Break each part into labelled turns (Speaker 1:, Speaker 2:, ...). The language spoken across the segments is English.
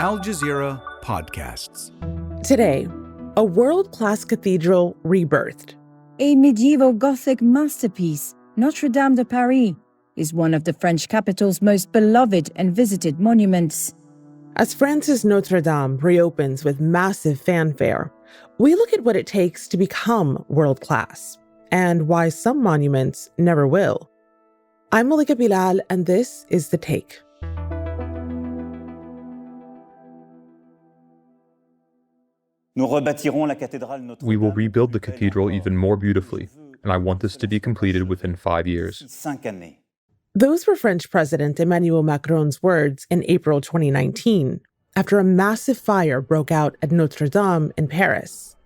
Speaker 1: Al Jazeera Podcasts.
Speaker 2: Today, a world-class cathedral rebirthed.
Speaker 3: A medieval Gothic masterpiece, Notre Dame of Paris, is one of the French capital's most beloved and visited monuments.
Speaker 2: As France's Notre Dame reopens with massive fanfare, we look at what it takes to become world-class and why some monuments never will. I'm Malika Bilal, and this is The Take.
Speaker 4: We will rebuild the cathedral even more beautifully, and I want this to be completed within 5 years.
Speaker 2: Those were French President Emmanuel Macron's words in April 2019, after a massive fire broke out at Notre Dame in Paris.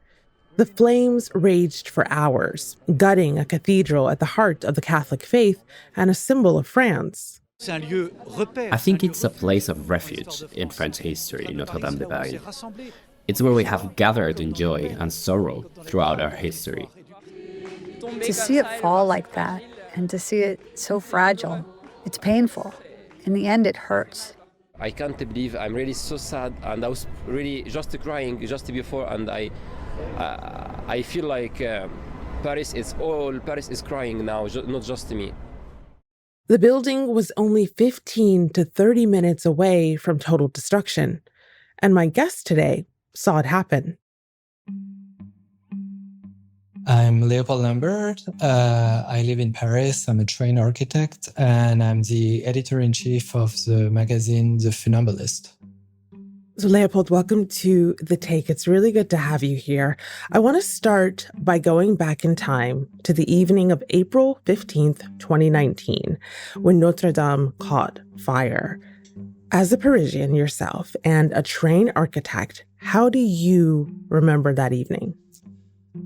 Speaker 2: The flames raged for hours, gutting a cathedral at the heart of the Catholic faith and a symbol of France.
Speaker 5: I think it's a place of refuge in French history, Notre Dame de Paris. It's where we have gathered in joy and sorrow throughout our history.
Speaker 6: To see it fall like that, and to see it so fragile, it's painful. In the end, it hurts.
Speaker 7: I can't believe I'm really so sad, and I was really just crying just before, and I feel like Paris is crying now, not just me.
Speaker 2: The building was only 15 to 30 minutes away from total destruction, and my guest today saw it happen.
Speaker 8: I'm Léopold Lambert. I live in Paris. I'm a trained architect, and I'm the editor-in-chief of the magazine The Funambulist.
Speaker 2: So Léopold, welcome to The Take. It's really good to have you here. I want to start by going back in time to the evening of April 15th, 2019, when Notre Dame caught fire. As a Parisian yourself and a trained architect, how do you remember that evening?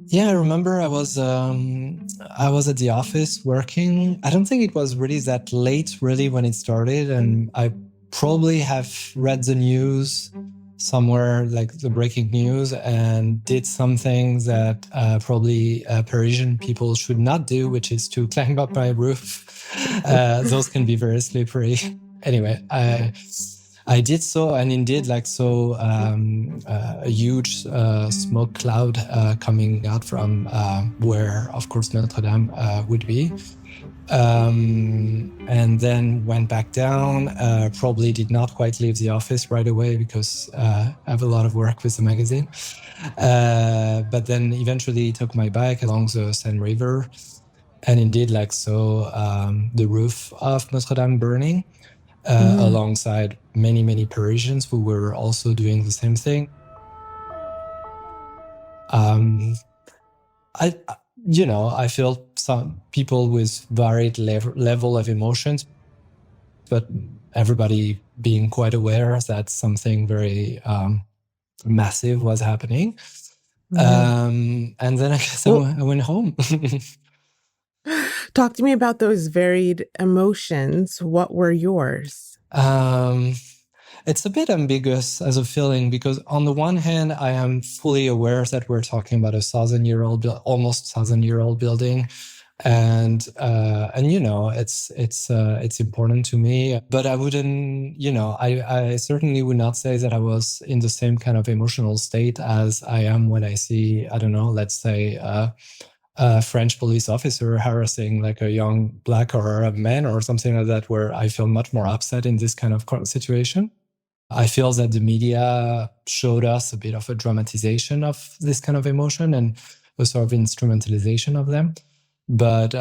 Speaker 8: Yeah, I remember I was at the office working. I don't think it was really that late, really, when it started. And I probably have read the news somewhere, like the breaking news, and did something that probably Parisian people should not do, which is to climb up my roof. Those can be very slippery. Anyway, I did so, and indeed, a huge smoke cloud coming out from where, of course, Notre Dame would be. And then went back down, probably did not quite leave the office right away because I have a lot of work with the magazine. But then eventually took my bike along the Seine River, and indeed, the roof of Notre Dame burning. Alongside many Parisians who were also doing the same thing. I feel some people with varied level of emotions, but everybody being quite aware that something very massive was happening. And then I guess I went home.
Speaker 2: Talk to me about those varied emotions. What were yours?
Speaker 8: It's a bit ambiguous as a feeling because on the one hand, I am fully aware that we're talking about almost 1,000-year-old building. And it's important to me, but I wouldn't, I certainly would not say that I was in the same kind of emotional state as I am when I see, I don't know, let's say, a French police officer harassing like a young black or a man or something like that, where I feel much more upset in this kind of situation. I feel that the media showed us a bit of a dramatization of this kind of emotion and a sort of instrumentalization of them. But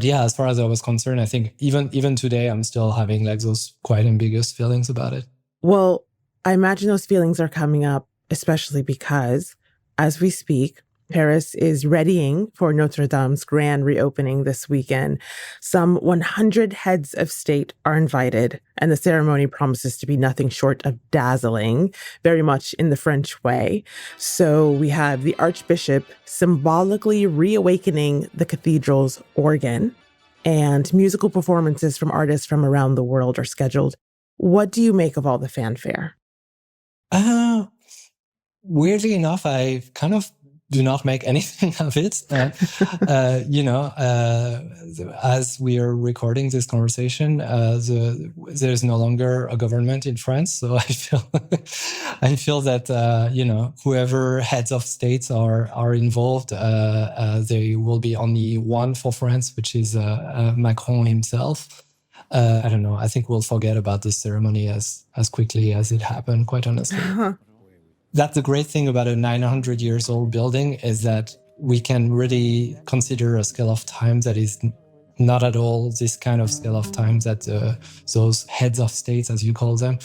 Speaker 8: yeah, as far as I was concerned, I think even today, I'm still having like those quite ambiguous feelings about it.
Speaker 2: Well, I imagine those feelings are coming up, especially because as we speak, Paris is readying for Notre Dame's grand reopening this weekend. Some 100 heads of state are invited, and the ceremony promises to be nothing short of dazzling, very much in the French way. So we have the Archbishop symbolically reawakening the cathedral's organ, and musical performances from artists from around the world are scheduled. What do you make of all the fanfare?
Speaker 8: Weirdly enough, I've kind of do not make anything of it. As we are recording this conversation, there's no longer a government in France. So I feel that, whoever heads of states are involved, there will be only one for France, which is Macron himself. I don't know. I think we'll forget about this ceremony as quickly as it happened, quite honestly. That's the great thing about a 900 years old building, is that we can really consider a scale of time that is not at all this kind of scale of time that those heads of states, as you call them,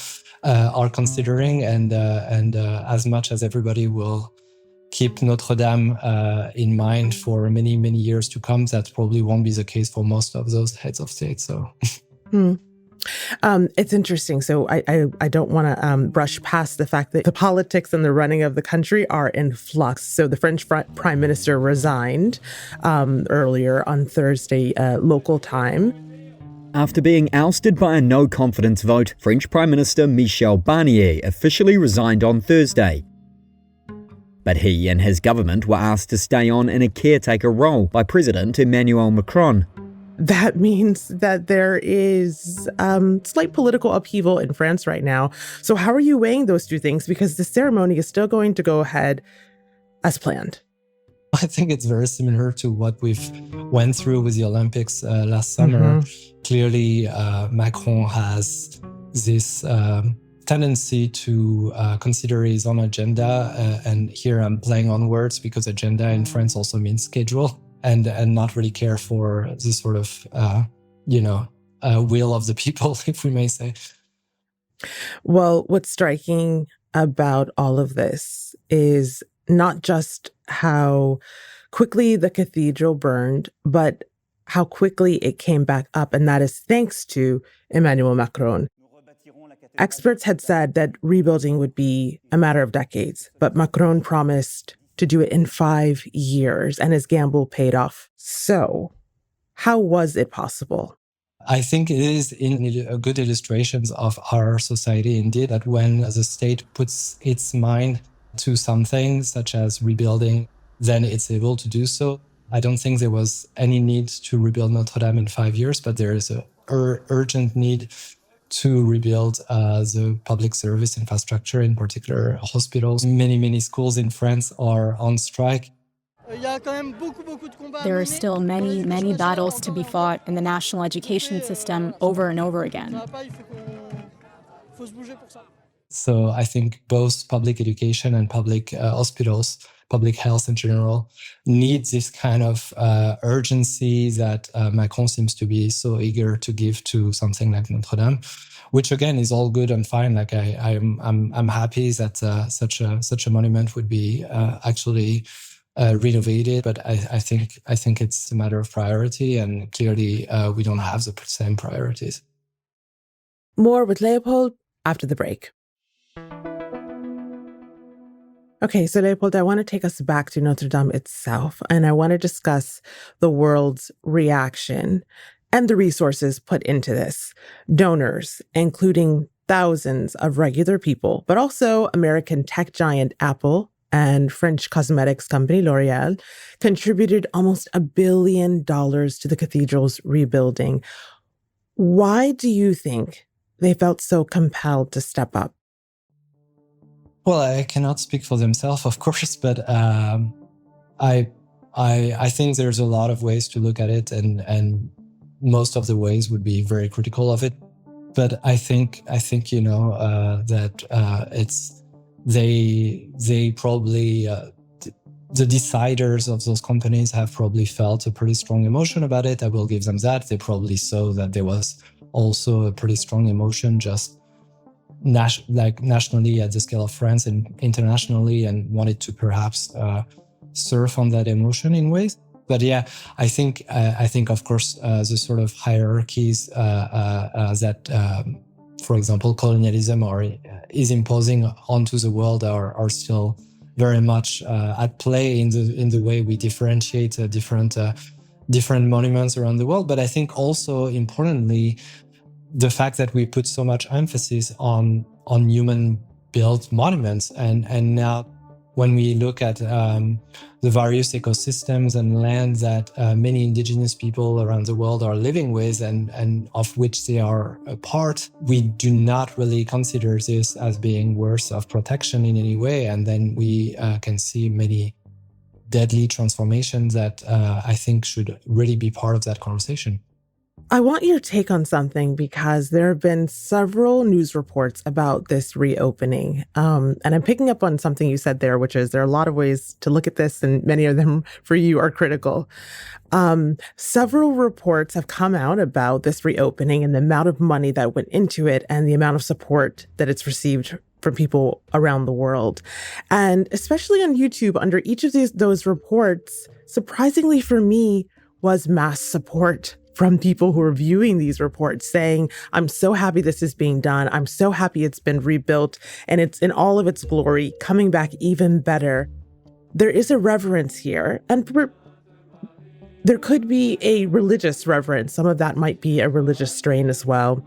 Speaker 8: are considering. And as much as everybody will keep Notre Dame in mind for many, many years to come, that probably won't be the case for most of those heads of states. So.
Speaker 2: It's interesting. So I don't want to brush past the fact that the politics and the running of the country are in flux. So the French prime minister resigned earlier on Thursday local time.
Speaker 9: After being ousted by a no-confidence vote, French Prime Minister Michel Barnier officially resigned on Thursday. But he and his government were asked to stay on in a caretaker role by President Emmanuel Macron.
Speaker 2: That means that there is slight political upheaval in France right now. So how are you weighing those two things? Because the ceremony is still going to go ahead as planned.
Speaker 8: I think it's very similar to what we've went through with the Olympics last summer. Clearly, Macron has this tendency to consider his own agenda. And here I'm playing on words, because agenda in France also means schedule. And not really care for the sort of, will of the people, if we may say.
Speaker 2: Well, what's striking about all of this is not just how quickly the cathedral burned, but how quickly it came back up. And that is thanks to Emmanuel Macron. Experts had said that rebuilding would be a matter of decades, but Macron promised to do it in 5 years, and his gamble paid off. So, how was it possible?
Speaker 8: I think it is a good illustrations of our society indeed, that when the state puts its mind to something, such as rebuilding, then it's able to do so. I don't think there was any need to rebuild Notre Dame in 5 years, but there is an urgent need to rebuild the public service infrastructure, in particular hospitals. Many, many schools in France are on strike.
Speaker 10: There are still many, many battles to be fought in the national education system over and over again.
Speaker 8: So I think both public education and public hospitals, public health in general, need this kind of urgency that Macron seems to be so eager to give to something like Notre Dame, which again is all good and fine. Like I'm happy that such a monument would be actually renovated, but I think it's a matter of priority, and clearly we don't have the same priorities.
Speaker 2: More with Léopold after the break. Okay, so Léopold, I want to take us back to Notre Dame itself, and I want to discuss the world's reaction and the resources put into this. Donors, including thousands of regular people, but also American tech giant Apple and French cosmetics company L'Oréal, contributed almost $1 billion to the cathedral's rebuilding. Why do you think they felt so compelled to step up?
Speaker 8: Well, I cannot speak for themselves, of course, but I think there's a lot of ways to look at it, and most of the ways would be very critical of it. But I think that it's they probably the deciders of those companies have probably felt a pretty strong emotion about it. I will give them that. They probably saw that there was also a pretty strong emotion just nationally at the scale of France and internationally, and wanted to perhaps surf on that emotion in ways. But yeah, I think of course the sort of hierarchies that, for example, colonialism is imposing onto the world are still very much at play in the way we differentiate different monuments around the world. But I think also importantly, the fact that we put so much emphasis on human-built monuments, and now when we look at the various ecosystems and lands that many indigenous people around the world are living with and of which they are a part, we do not really consider this as being worth of protection in any way. And then we can see many deadly transformations that I think should really be part of that conversation.
Speaker 2: I want your take on something because there have been several news reports about this reopening. And I'm picking up on something you said there, which is there are a lot of ways to look at this, and many of them for you are critical. Several reports have come out about this reopening and the amount of money that went into it and the amount of support that it's received from people around the world. And especially on YouTube, under each of those reports, surprisingly for me, was mass support from people who are viewing these reports saying, I'm so happy this is being done. I'm so happy it's been rebuilt and it's in all of its glory, coming back even better. There is a reverence here, and there could be a religious reverence. Some of that might be a religious strain as well.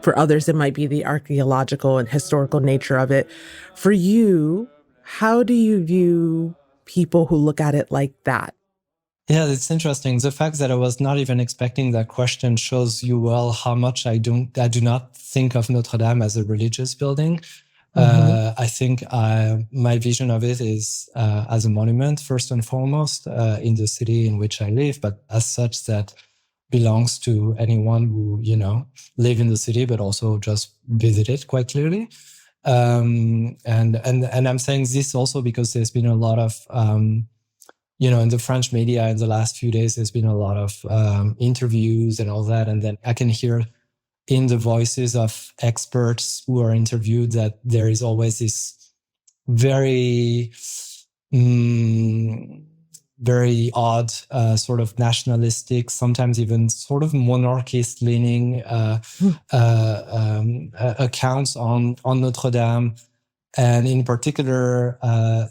Speaker 2: For others, it might be the archaeological and historical nature of it. For you, how do you view people who look at it like that?
Speaker 8: Yeah, it's interesting. The fact that I was not even expecting that question shows you well how much I do not think of Notre Dame as a religious building. I think my vision of it is as a monument, first and foremost, in the city in which I live, but as such that belongs to anyone who, live in the city, but also just visit it quite clearly. And I'm saying this also because there's been a lot of, in the French media in the last few days, there's been a lot of interviews and all that. And then I can hear in the voices of experts who are interviewed that there is always this very, very odd sort of nationalistic, sometimes even sort of monarchist-leaning accounts on Notre Dame. And in particular,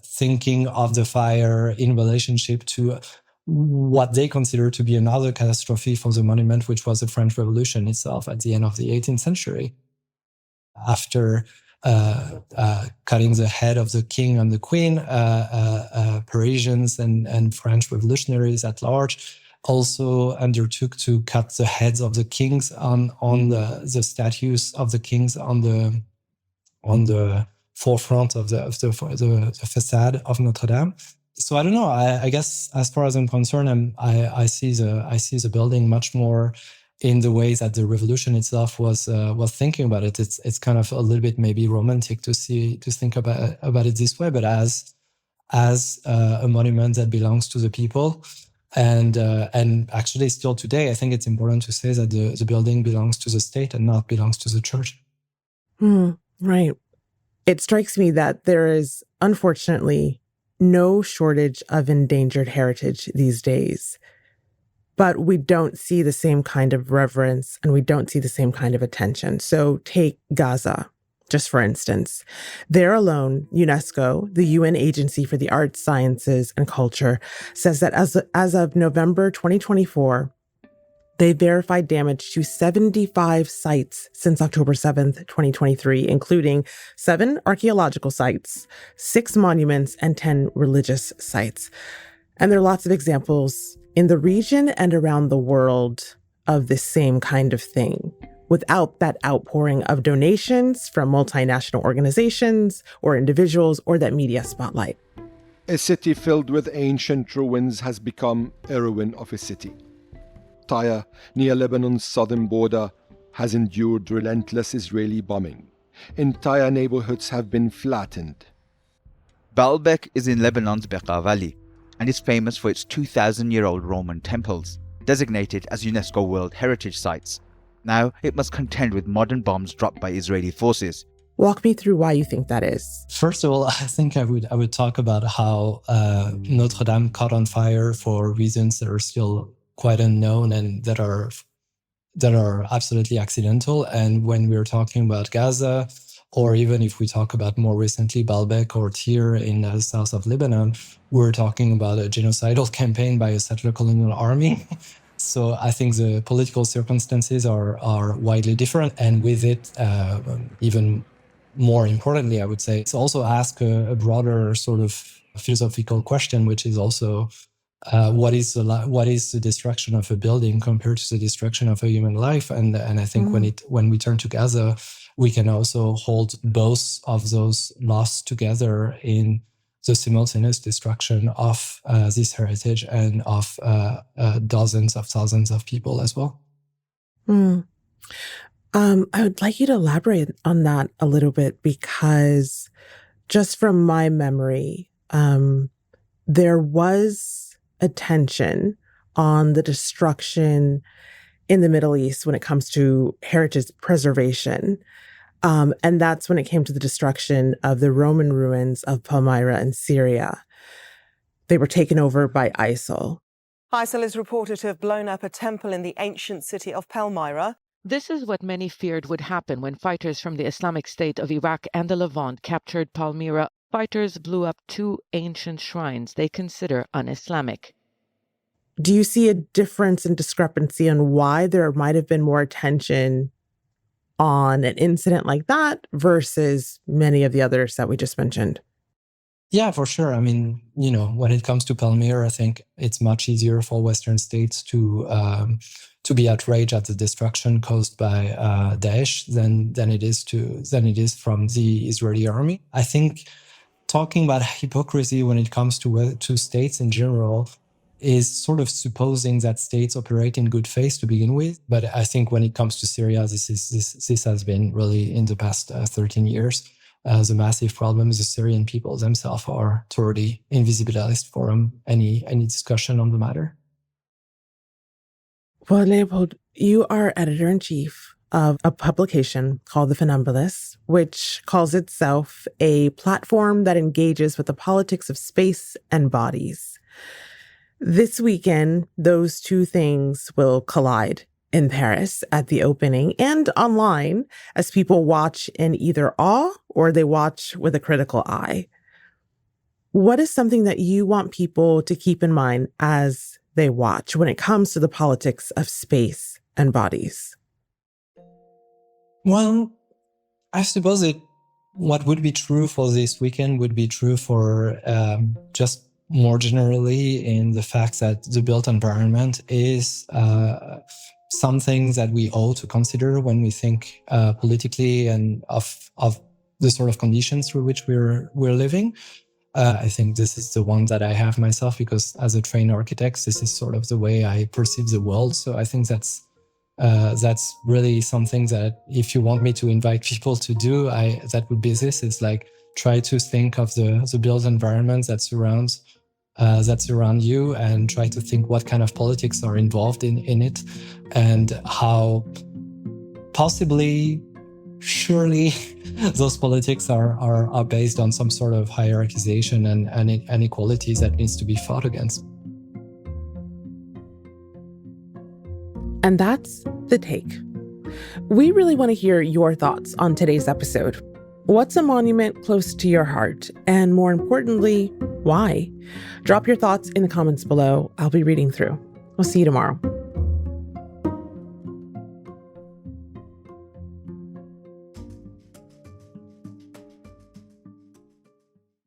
Speaker 8: thinking of the fire in relationship to what they consider to be another catastrophe for the monument, which was the French Revolution itself at the end of the 18th century. After cutting the head of the king and the queen, Parisians and French revolutionaries at large also undertook to cut the heads of the kings on the statues of the kings on the forefront of the facade of Notre Dame. So I don't know. I guess as far as I'm concerned, I see the building much more in the way that the revolution itself was thinking about it. It's kind of a little bit maybe romantic to think about it this way, but as a monument that belongs to the people, and actually still today, I think it's important to say that the building belongs to the state and not belongs to the church.
Speaker 2: Right. It strikes me that there is, unfortunately, no shortage of endangered heritage these days. But we don't see the same kind of reverence and we don't see the same kind of attention. So take Gaza, just for instance. There alone, UNESCO, the UN Agency for the Arts, Sciences, and Culture, says that as of November 2024, they verified damage to 75 sites since October 7th, 2023, including 7 archaeological sites, 6 monuments, and 10 religious sites. And there are lots of examples in the region and around the world of this same kind of thing, without that outpouring of donations from multinational organizations or individuals or that media spotlight.
Speaker 11: A city filled with ancient ruins has become a ruin of a city. Tyre, near Lebanon's southern border, has endured relentless Israeli bombing. Entire neighborhoods have been flattened.
Speaker 12: Baalbek is in Lebanon's Beqa Valley and is famous for its 2,000-year-old Roman temples, designated as UNESCO World Heritage Sites. Now it must contend with modern bombs dropped by Israeli forces.
Speaker 2: Walk me through why you think that is.
Speaker 8: First of all, I think I would talk about how Notre Dame caught on fire for reasons that are still quite unknown and that are absolutely accidental. And when we're talking about Gaza, or even if we talk about more recently Baalbek or Tyre in the south of Lebanon, we're talking about a genocidal campaign by a settler colonial army. So I think the political circumstances are widely different, and with it, even more importantly, I would say, it's also ask a broader sort of philosophical question, which is also what is the destruction of a building compared to the destruction of a human life? And I think when we turn to Gaza, we can also hold both of those loss together in the simultaneous destruction of this heritage and of dozens of thousands of people as well.
Speaker 2: I would like you to elaborate on that a little bit, because just from my memory, there was attention on the destruction in the Middle East when it comes to heritage preservation. And that's when it came to the destruction of the Roman ruins of Palmyra in Syria. They were taken over by ISIL.
Speaker 13: ISIL is reported to have blown up a temple in the ancient city of Palmyra.
Speaker 14: This is what many feared would happen when fighters from the Islamic State of Iraq and the Levant captured Palmyra. Fighters blew up 2 ancient shrines they consider un-Islamic.
Speaker 2: Do you see a difference in discrepancy on why there might have been more attention on an incident like that versus many of the others that we just mentioned?
Speaker 8: Yeah, for sure. I mean, when it comes to Palmyra, I think it's much easier for Western states to be outraged at the destruction caused by Daesh than it is from the Israeli army. I think talking about hypocrisy when it comes to states in general is sort of supposing that states operate in good faith to begin with. But I think when it comes to Syria, this has been really in the past 13 years. The massive problem is the Syrian people themselves are totally invisibilized from any discussion on the matter.
Speaker 2: Well, Léopold, you are editor-in-chief of a publication called The Funambulist, which calls itself a platform that engages with the politics of space and bodies. This weekend, those two things will collide in Paris at the opening and online as people watch in either awe or they watch with a critical eye. What is something that you want people to keep in mind as they watch when it comes to the politics of space and bodies?
Speaker 8: Well, I suppose what would be true for this weekend would be true for just more generally in the fact that the built environment is something that we ought to consider when we think politically and of the sort of conditions through which we're living. I think this is the one that I have myself because as a trained architect, this is sort of the way I perceive the world. So I think that's really something that if you want me to invite people to do, that would be this. It's like try to think of the built environment that surrounds you and try to think what kind of politics are involved in it and how possibly, surely, those politics are based on some sort of hierarchization and inequalities that needs to be fought against.
Speaker 2: And that's The Take. We really want to hear your thoughts on today's episode. What's a monument close to your heart? And more importantly, why? Drop your thoughts in the comments below. I'll be reading through. We'll see you tomorrow.